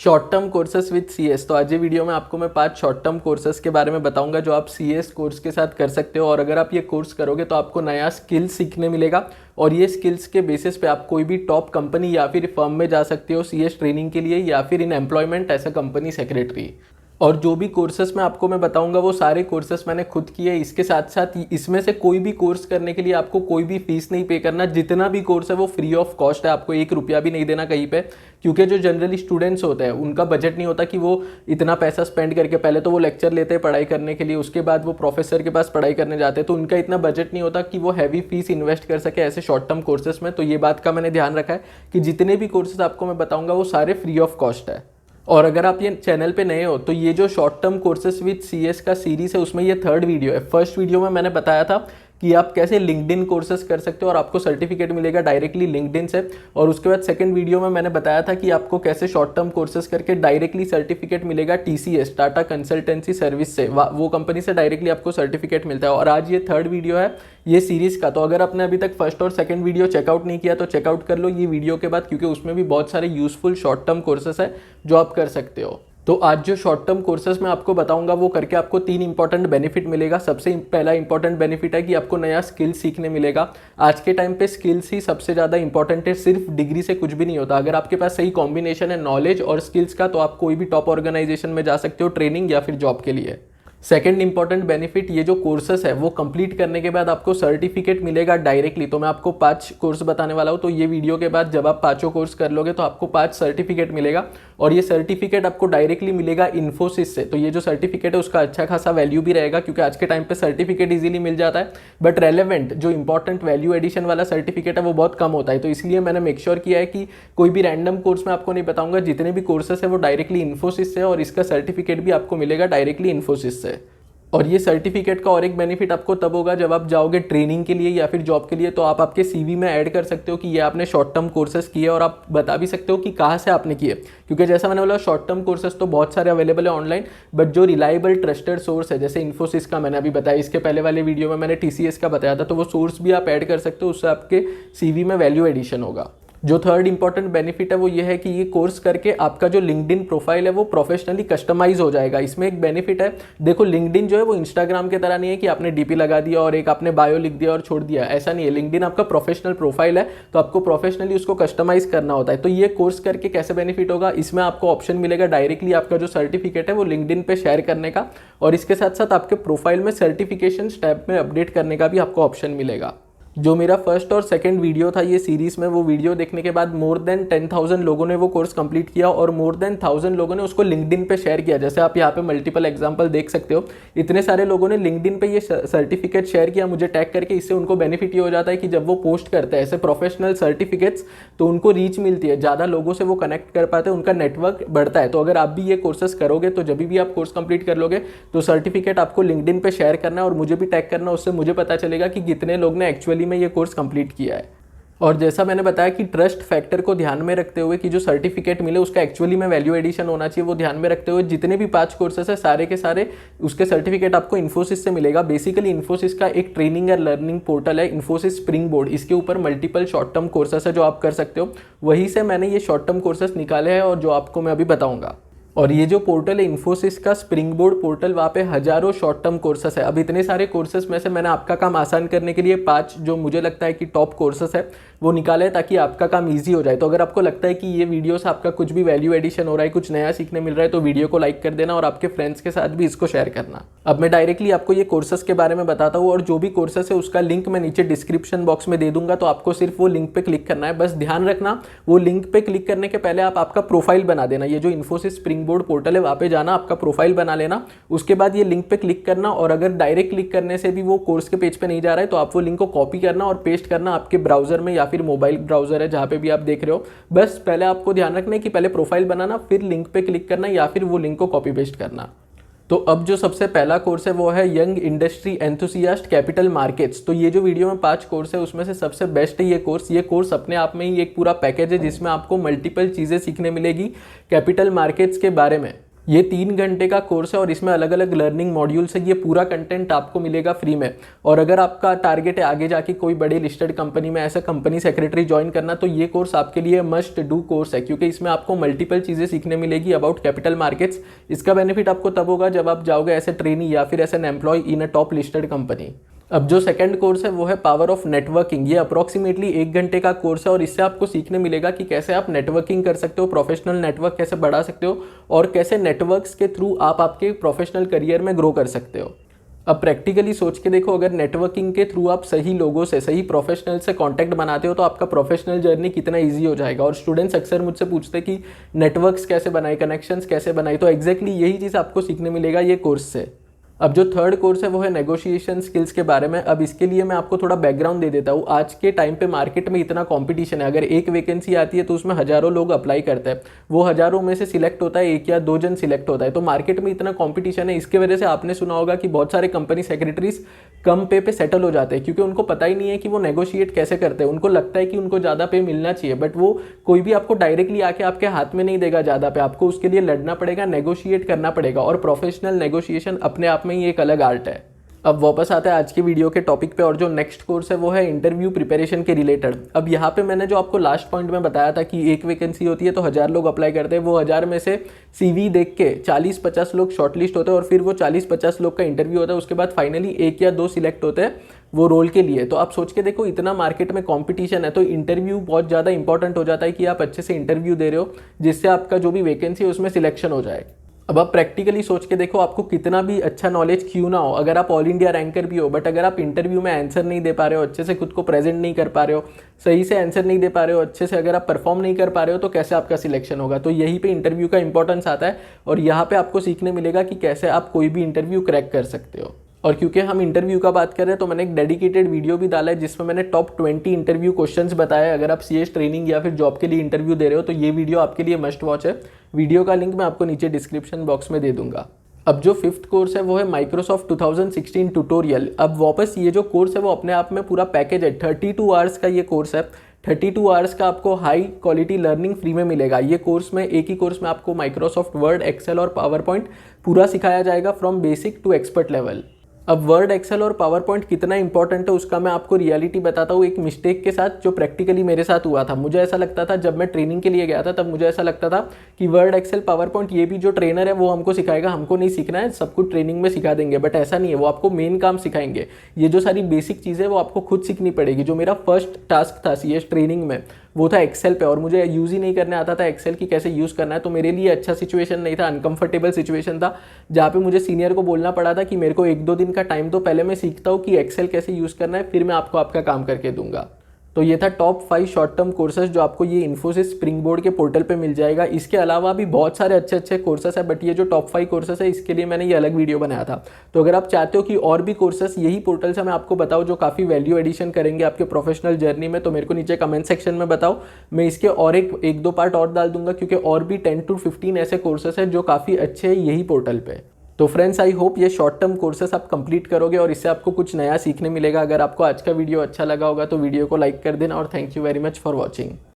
Short term courses with CS. तो आज ये वीडियो में आपको मैं 5 शॉर्ट टर्म कोर्सेस के बारे में बताऊंगा जो आप सीएस कोर्स के साथ कर सकते हो, और अगर आप ये कोर्स करोगे तो आपको नया स्किल सीखने मिलेगा और ये स्किल्स के बेसिस पे आप कोई भी टॉप कंपनी या फिर फर्म में जा सकते हो सीएस ट्रेनिंग के लिए, या फिर in employment as a company secretary. और जो भी कोर्सेस आपको मैं बताऊंगा वो सारे कोर्सेस मैंने खुद किए। इसके साथ साथ इसमें से कोई भी कोर्स करने के लिए आपको कोई भी फीस नहीं पे करना। जितना भी कोर्स है वो फ्री ऑफ कॉस्ट है, आपको 1 रुपया भी नहीं देना कहीं पे, क्योंकि जो जनरली स्टूडेंट्स होते हैं उनका बजट नहीं होता कि वो इतना पैसा स्पेंड करके, पहले तो वो लेक्चर लेते हैं पढ़ाई करने के लिए, उसके बाद वो प्रोफेसर के पास पढ़ाई करने जाते हैं, तो उनका इतना बजट नहीं होता कि वो हैवी फीस इन्वेस्ट कर सके ऐसे शॉर्ट टर्म कोर्सेस में। तो ये बात का मैंने ध्यान रखा है कि जितने भी कोर्सेज आपको मैं बताऊंगा वो सारे फ्री ऑफ कॉस्ट है। और अगर आप ये चैनल पे नए हो तो ये जो short term courses with CS का सीरीज है उसमें ये 3rd वीडियो है। फर्स्ट वीडियो में मैंने बताया था कि आप कैसे लिंक्डइन कोर्सेस कर सकते हो और आपको सर्टिफिकेट मिलेगा डायरेक्टली लिंक्डइन से, और उसके बाद सेकंड वीडियो में मैंने बताया था कि आपको कैसे शॉर्ट टर्म कोर्सेस करके डायरेक्टली सर्टिफिकेट मिलेगा टीसीएस, टाटा कंसल्टेंसी सर्विस से, वो कंपनी से डायरेक्टली आपको सर्टिफिकेट मिलता है। और आज ये 3rd वीडियो है ये सीरीज का। तो अगर आपने अभी तक फर्स्ट और सेकंड वीडियो चेकआउट नहीं किया तो चेकआउट कर लो ये वीडियो के बाद, क्योंकि उसमें भी बहुत सारे यूजफुल शॉर्ट टर्म कोर्सेस है जो आप कर सकते हो। तो आज जो शॉर्ट टर्म कोर्सेस मैं आपको बताऊंगा वो करके आपको 3 इंपॉर्टेंट बेनिफिट मिलेगा। सबसे पहला इंपॉर्टेंट बेनिफिट है कि आपको नया स्किल सीखने मिलेगा। आज के टाइम पे स्किल्स ही सबसे ज़्यादा इंपॉर्टेंट है, सिर्फ डिग्री से कुछ भी नहीं होता। अगर आपके पास सही कॉम्बिनेशन है नॉलेज और स्किल्स का तो आप कोई भी टॉप ऑर्गेनाइजेशन में जा सकते हो ट्रेनिंग या फिर जॉब के लिए। सेकेंड इंपॉर्टेंट बेनिफिट, ये जो कोर्सेस है वो कंप्लीट करने के बाद आपको सर्टिफिकेट मिलेगा डायरेक्टली। तो मैं आपको 5 कोर्स बताने वाला हूँ, तो ये वीडियो के बाद जब आप 5 कोर्स कर लोगे तो आपको 5 सर्टिफिकेट मिलेगा, और ये सर्टिफिकेट आपको डायरेक्टली मिलेगा इन्फोसिस से। तो ये जो सर्टिफिकेट है उसका अच्छा खासा वैल्यू भी रहेगा, क्योंकि आज के टाइम पे सर्टिफिकेट इजीली मिल जाता है, बट रेलेवेंट जो इंपॉर्टेंट वैल्यू एडिशन वाला सर्टिफिकेट है वो बहुत कम होता है। तो इसलिए मैंने मेक श्योर किया है कि कोई भी रैंडम कोर्स में आपको नहीं बताऊंगा, जितने भी कोर्सेस है वो डायरेक्टली इन्फोसिस से, और इसका सर्टिफिकेट भी आपको मिलेगा डायरेक्टली इन्फोसिस से। और ये सर्टिफिकेट का और एक बेनिफिट आपको तब होगा जब आप जाओगे ट्रेनिंग के लिए या फिर जॉब के लिए, तो आप आपके सीवी में ऐड कर सकते हो कि ये आपने शॉर्ट टर्म कोर्सेज किए, और आप बता भी सकते हो कि कहाँ से आपने किए। क्योंकि जैसा मैंने बोला शॉर्ट टर्म कोर्सेज तो बहुत सारे अवेलेबल है ऑनलाइन, बट जो रिलायबल ट्रस्टेड सोर्स है जैसे इन्फोसिस का मैंने अभी बताया, इसके पहले वाले वीडियो में मैंने टीसीएस का बताया था, तो वो सोर्स भी आप ऐड कर सकते हो, उससे आपके सीवी में वैल्यू एडिशन होगा। जो 3rd इंपॉर्टेंट बेनिफिट है वो ये है कि ये कोर्स करके आपका जो लिंक्डइन प्रोफाइल है वो प्रोफेशनली कस्टमाइज हो जाएगा। इसमें एक बेनिफिट है, देखो लिंक्डइन जो है वो इंस्टाग्राम की तरह नहीं है कि आपने डीपी लगा दिया और एक आपने बायो लिख दिया और छोड़ दिया, ऐसा नहीं है। लिंक्डइन आपका प्रोफेशनल प्रोफाइल है, तो आपको प्रोफेशनली उसको कस्टमाइज करना होता है। तो ये कोर्स करके कैसे बेनिफिट होगा, इसमें आपको ऑप्शन मिलेगा डायरेक्टली आपका जो सर्टिफिकेट है वो लिंक्डइन पे शेयर करने का, और इसके साथ साथ आपके प्रोफाइल में सर्टिफिकेशन टैब में अपडेट करने का भी आपको ऑप्शन मिलेगा। जो मेरा फर्स्ट और सेकंड वीडियो था ये सीरीज में, वो वीडियो देखने के बाद मोर देन 10,000 लोगों ने वो कोर्स कंप्लीट किया, और मोर देन 1000 लोगों ने उसको लिंक्डइन पे शेयर किया। जैसे आप यहाँ पे मल्टीपल एग्जांपल देख सकते हो, इतने सारे लोगों ने लिंक्डइन पे ये सर्टिफिकेट शेयर किया मुझे टैग करके। इससे उनको बेनिफिट ये हो जाता है कि जब वो पोस्ट करते हैं ऐसे प्रोफेशनल सर्टिफिकेट्स तो उनको रीच मिलती है, ज़्यादा लोगों से वो कनेक्ट कर पाते हैं, उनका नेटवर्क बढ़ता है। तो अगर आप भी ये कोर्सेस करोगे तो जब भी आप कोर्स कंप्लीट कर लोगे तो सर्टिफिकेट आपको लिंक्डइन पे शेयर करना है और मुझे भी टैग करना, उससे मुझे पता चलेगा कि कितने लोग ने एक्चुअली में ये कोर्स कंप्लीट किया है। और जैसा मैंने बताया कि ट्रस्ट फैक्टर को ध्यान में रखते हुए कि जो सर्टिफिकेट मिले उसका एक्चुअली में वैल्यू एडिशन होना चाहिए, वो ध्यान में रखते हुए जितने भी 5 कोर्सेस है सारे के सारे उसके सर्टिफिकेट आपको इन्फोसिस से मिलेगा। बेसिकली इन्फोसिस का एक ट्रेनिंग और लर्निंग पोर्टल है इन्फोसिस स्प्रिंग बोर्ड, इसके ऊपर मल्टीपल शॉर्ट टर्म कोर्सेस है जो आप कर सकते हो। वहीं से मैंने ये शॉर्ट टर्म कोर्सेस निकाले हैं और जो आपको मैं अभी बताऊंगा। और ये जो पोर्टल है इन्फोसिस का स्प्रिंग बोर्ड पोर्टल, वहाँ पे हजारों शॉर्ट टर्म कोर्सेस है। अब इतने सारे कोर्सेस में से मैंने आपका काम आसान करने के लिए 5 जो मुझे लगता है कि टॉप कोर्सेस है वो निकाले ताकि आपका काम इजी हो जाए। तो अगर आपको लगता है कि ये वीडियो से आपका कुछ भी वैल्यू एडिशन हो रहा है, कुछ नया सीखने मिल रहा है, तो वीडियो को लाइक कर देना और आपके फ्रेंड्स के साथ भी इसको शेयर करना। अब मैं डायरेक्टली आपको ये कोर्सेस के बारे में बताता हूँ, और जो भी कोर्सेस है उसका लिंक मैं नीचे डिस्क्रिप्शन बॉक्स में दे दूंगा, तो आपको सिर्फ वो लिंक पे क्लिक करना है। बस ध्यान रखना वो लिंक पे क्लिक करने के पहले आप आपका प्रोफाइल बना देना। ये जो इन्फोसिस स्प्रिंग बोर्ड पोर्टल है वहाँ पे जाना, आपका प्रोफाइल बना लेना, उसके बाद ये लिंक पे क्लिक करना, और अगर डायरेक्ट क्लिक करने से भी वो कोर्स के पेज पे नहीं जा रहा है तो आप वो लिंक को कॉपी करना और पेस्ट करना आपके ब्राउजर में या फिर मोबाइल ब्राउजर है जहां पे भी आप देख रहे हो। बस पहले आपको ध्यान रखना है कि पहले प्रोफाइल बनाना, फिर लिंक पे क्लिक करना या फिर वो लिंक को कॉपी पेस्ट करना। तो अब जो सबसे पहला कोर्स है वो है young industry enthusiast capital markets. तो ये जो वीडियो में 5 कोर्स है उसमें से सबसे बेस्ट है ये कोर्स। ये कोर्स अपने आप में ही एक पूरा पैकेज है जिसमें आपको मल्टीपल चीज़ें सीखने मिलेगी कैपिटल मार्केट्स के बारे में। ये 3 घंटे का कोर्स है और इसमें अलग अलग लर्निंग मॉड्यूल्स है। ये पूरा कंटेंट आपको मिलेगा फ्री में। और अगर आपका टारगेट है आगे जाके कोई बड़ी लिस्टेड कंपनी में ऐसा कंपनी सेक्रेटरी ज्वाइन करना, तो ये कोर्स आपके लिए मस्ट डू कोर्स है, क्योंकि इसमें आपको मल्टीपल चीज़ें सीखने मिलेगी अबाउट कैपिटल मार्केट्स। इसका बेनिफिट आपको तब होगा जब आप जाओगे एज ए ट्रेनी या फिर as an employee in a top listed company. अब जो सेकंड कोर्स है वो है पावर ऑफ नेटवर्किंग। ये अप्रोक्सीमेटली 1 घंटे का कोर्स है और इससे आपको सीखने मिलेगा कि कैसे आप नेटवर्किंग कर सकते हो, प्रोफेशनल नेटवर्क कैसे बढ़ा सकते हो और कैसे नेटवर्क्स के थ्रू आप आपके प्रोफेशनल करियर में ग्रो कर सकते हो। अब प्रैक्टिकली सोच के देखो, अगर नेटवर्किंग के थ्रू आप सही लोगों से, सही प्रोफेशनल से कांटेक्ट बनाते हो तो आपका प्रोफेशनल जर्नी कितना इजी हो जाएगा। और स्टूडेंट्स अक्सर मुझसे पूछते हैं कि नेटवर्क्स कैसे बनाए, कनेक्शंस कैसे बनाए, तो एग्जैक्टली यही चीज़ आपको सीखने मिलेगा ये कोर्स से। अब जो थर्ड कोर्स है वो है नेगोशिएशन स्किल्स के बारे में। अब इसके लिए मैं आपको थोड़ा बैकग्राउंड दे देता हूँ। आज के टाइम पे मार्केट में इतना कंपटीशन है, अगर एक वैकेंसी आती है तो उसमें हज़ारों लोग अप्लाई करते हैं, वो हज़ारों में से सिलेक्ट होता है 1 या 2 जन सिलेक्ट होता है। तो मार्केट में इतना कंपटीशन है, इसके वजह से आपने सुना होगा कि बहुत सारे कंपनी सेक्रेटरीज कम पे सेटल हो जाते हैं, क्योंकि उनको पता ही नहीं है कि वो नेगोशिएट कैसे करते हैं। उनको लगता है कि उनको ज़्यादा पे मिलना चाहिए, बट वो कोई भी आपको डायरेक्टली आके आपके हाथ में नहीं देगा ज़्यादा पे, आपको उसके लिए लड़ना पड़ेगा, नेगोशिएट करना पड़ेगा। और प्रोफेशनल नेगोशिएशन अपने आप में ही एक अलग आर्ट है। अब वापस आते हैं आज की वीडियो के टॉपिक पे, और जो नेक्स्ट कोर्स है वो है इंटरव्यू प्रिपरेशन के रिलेटेड। अब यहाँ पे मैंने जो आपको लास्ट पॉइंट में बताया था कि एक वैकेंसी होती है तो 1000 लोग अप्लाई करते हैं, वो 1000 में से सीवी देख के 40-50 लोग शॉर्टलिस्ट होते हैं और फिर वो 40-50 लोग का इंटरव्यू होता है। उसके बाद फाइनली 1 या 2 सिलेक्ट होते हैं वो रोल के लिए। तो आप सोच के देखो, इतना मार्केट में कंपटीशन है तो इंटरव्यू बहुत ज़्यादा इंपॉर्टेंट हो जाता है कि आप अच्छे से इंटरव्यू दे रहे हो, जिससे आपका जो भी वैकेंसी है उसमें सिलेक्शन हो जाए। अब आप प्रैक्टिकली सोच के देखो, आपको कितना भी अच्छा नॉलेज क्यों ना हो, अगर आप ऑल इंडिया रैंकर भी हो, बट अगर आप इंटरव्यू में आंसर नहीं दे पा रहे हो, अच्छे से खुद को प्रेजेंट नहीं कर पा रहे हो, सही से आंसर नहीं दे पा रहे हो, अच्छे से अगर आप परफॉर्म नहीं कर पा रहे हो, तो कैसे आपका सिलेक्शन होगा। तो यहीं पे इंटरव्यू का इंपॉर्टेंस आता है और यहाँ पे आपको सीखने मिलेगा कि कैसे आप कोई भी इंटरव्यू क्रैक कर सकते हो। और क्योंकि हम इंटरव्यू का बात कर रहे हैं तो मैंने एक डेडिकेटेड वीडियो भी डाला है जिसमें मैंने टॉप 20 इंटरव्यू क्वेश्चंस बताए। अगर आप सीएस ट्रेनिंग या फिर जॉब के लिए इंटरव्यू दे रहे हो तो ये वीडियो आपके लिए मस्ट वॉच है। वीडियो का लिंक मैं आपको नीचे डिस्क्रिप्शन बॉक्स में दे दूंगा। अब जो 5th कोर्स है वो है माइक्रोसॉफ्ट 2016 ट्यूटोरियल। अब वापस ये जो कोर्स है वो अपने आप में पूरा पैकेज है, 32 आवर्स का ये कोर्स है। 32 आवर्स का आपको हाई क्वालिटी लर्निंग फ्री में मिलेगा। ये कोर्स में, एक ही कोर्स में आपको माइक्रोसॉफ्ट वर्ड, एक्सेल और पावर पॉइंट पूरा सिखाया जाएगा from basic to expert level. अब वर्ड, एक्सेल और पावर पॉइंट कितना इंपॉर्टेंट है उसका मैं आपको रियलिटी बताता हूँ एक मिस्टेक के साथ जो प्रैक्टिकली मेरे साथ हुआ था। मुझे ऐसा लगता था, जब मैं ट्रेनिंग के लिए गया था तब मुझे ऐसा लगता था कि वर्ड, एक्सेल, पावर पॉइंट ये भी जो ट्रेनर है वो हमको सिखाएगा, हमको नहीं सीखना है, सब कुछ ट्रेनिंग में सिखा देंगे। बट ऐसा नहीं है, वो आपको मेन काम सिखाएंगे। ये जो सारी बेसिक चीज़ें वो आपको खुद सीखनी पड़ेगी। जो मेरा फर्स्ट टास्क था सीएस ट्रेनिंग में वो था एक्सेल पे, और मुझे यूज़ ही नहीं करने आता था एक्सेल की कैसे यूज़ करना है। तो मेरे लिए अच्छा सिचुएशन नहीं था, अनकंफर्टेबल सिचुएशन था, जहाँ पे मुझे सीनियर को बोलना पड़ा था कि मेरे को 1-2 दिन का टाइम दो, पहले मैं सीखता हूँ कि एक्सेल कैसे यूज़ करना है, फिर मैं आपको आपका काम करके दूंगा। तो ये था टॉप 5 शॉर्ट टर्म कोर्सेज जो आपको ये इन्फोसिस स्प्रिंग बोर्ड के पोर्टल पे मिल जाएगा। इसके अलावा भी बहुत सारे अच्छे अच्छे कोर्सेस है, बट ये जो टॉप 5 कोर्सेस है इसके लिए मैंने ये अलग वीडियो बनाया था। तो अगर आप चाहते हो कि और भी कोर्सेस यही पोर्टल से मैं आपको बताऊँ जो काफ़ी वैल्यू एडिशन करेंगे आपके प्रोफेशनल जर्नी में, तो मेरे को नीचे कमेंट सेक्शन में बताओ। मैं इसके और एक दो पार्ट और डाल दूंगा, क्योंकि और भी 10 to 15 ऐसे कोर्सेस है जो काफ़ी अच्छे हैं यही पोर्टल पे। तो फ्रेंड्स, आई होप ये शॉर्ट टर्म कोर्सेस आप कंप्लीट करोगे और इससे आपको कुछ नया सीखने मिलेगा। अगर आपको आज का वीडियो अच्छा लगा होगा तो वीडियो को लाइक कर देना और thank you very much for watching.